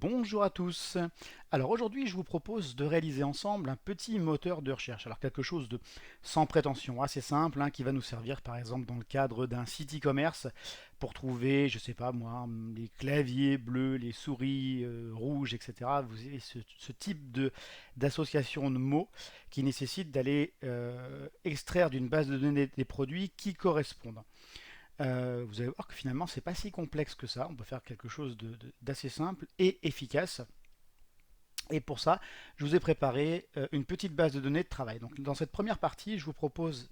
Bonjour à tous. Alors aujourd'hui, je vous propose de réaliser ensemble un petit moteur de recherche. Alors quelque chose de sans prétention, assez simple, qui va nous servir par exemple dans le cadre d'un site e-commerce pour trouver, je sais pas moi, les claviers bleus, les souris rouges, etc. Vous avez ce type d'association de mots qui nécessite d'aller extraire d'une base de données des produits qui correspondent. Vous allez voir que finalement, c'est pas si complexe que ça. On peut faire quelque chose d'assez simple et efficace. Et pour ça, je vous ai préparé une petite base de données de travail. Donc, dans cette première partie, je vous propose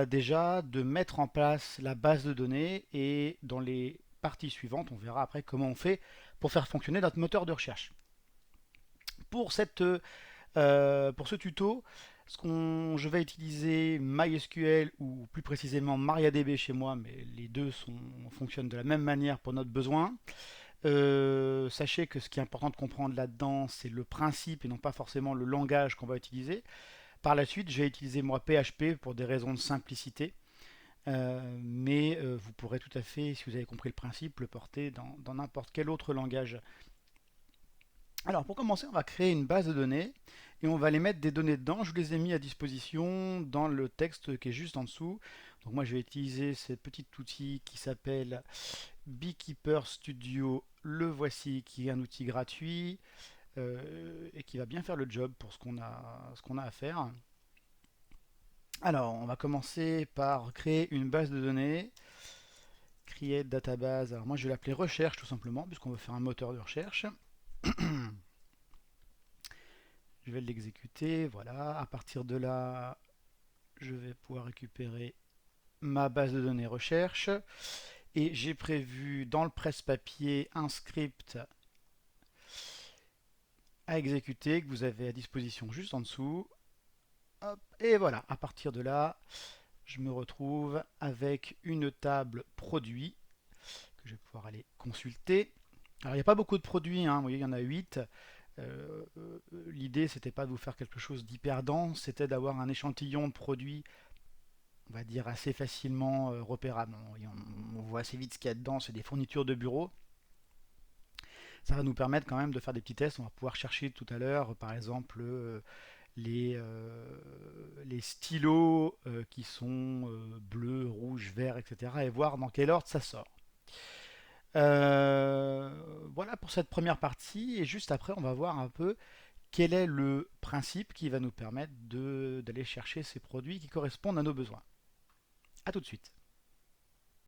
déjà de mettre en place la base de données et dans les parties suivantes, on verra après comment on fait pour faire fonctionner notre moteur de recherche. Pour pour ce tuto, je vais utiliser MySQL ou plus précisément MariaDB chez moi, mais les deux fonctionnent de la même manière pour notre besoin. Sachez que ce qui est important de comprendre là-dedans, c'est le principe et non pas forcément le langage qu'on va utiliser. Par la suite, je vais utiliser moi PHP pour des raisons de simplicité. Mais vous pourrez tout à fait, si vous avez compris le principe, le porter dans n'importe quel autre langage. Alors pour commencer, on va créer une base de données et on va les mettre des données dedans. Je vous les ai mis à disposition dans le texte qui est juste en dessous. Donc moi je vais utiliser ce petit outil qui s'appelle Beekeeper Studio. Le voici, qui est un outil gratuit et qui va bien faire le job pour ce qu'on a à faire. Alors on va commencer par créer une base de données. Create database. Alors moi je vais l'appeler recherche tout simplement puisqu'on veut faire un moteur de recherche. Je vais l'exécuter, voilà. À partir de là, je vais pouvoir récupérer ma base de données recherche. Et j'ai prévu dans le presse-papier un script à exécuter que vous avez à disposition juste en dessous. Hop, et voilà, à partir de là, je me retrouve avec une table produit que je vais pouvoir aller consulter. Alors il n'y a pas beaucoup de produits, vous voyez, il y en a 8. L'idée, c'était pas de vous faire quelque chose d'hyper dense, c'était d'avoir un échantillon de produits, on va dire, assez facilement repérable. On voit assez vite ce qu'il y a dedans, c'est des fournitures de bureau. Ça va nous permettre quand même de faire des petits tests. On va pouvoir chercher tout à l'heure, par exemple, les stylos qui sont bleus, rouges, verts, etc. et voir dans quel ordre ça sort. Voilà pour cette première partie. Et juste après, on va voir un peu quel est le principe qui va nous permettre d'aller chercher ces produits qui correspondent à nos besoins. A tout de suite.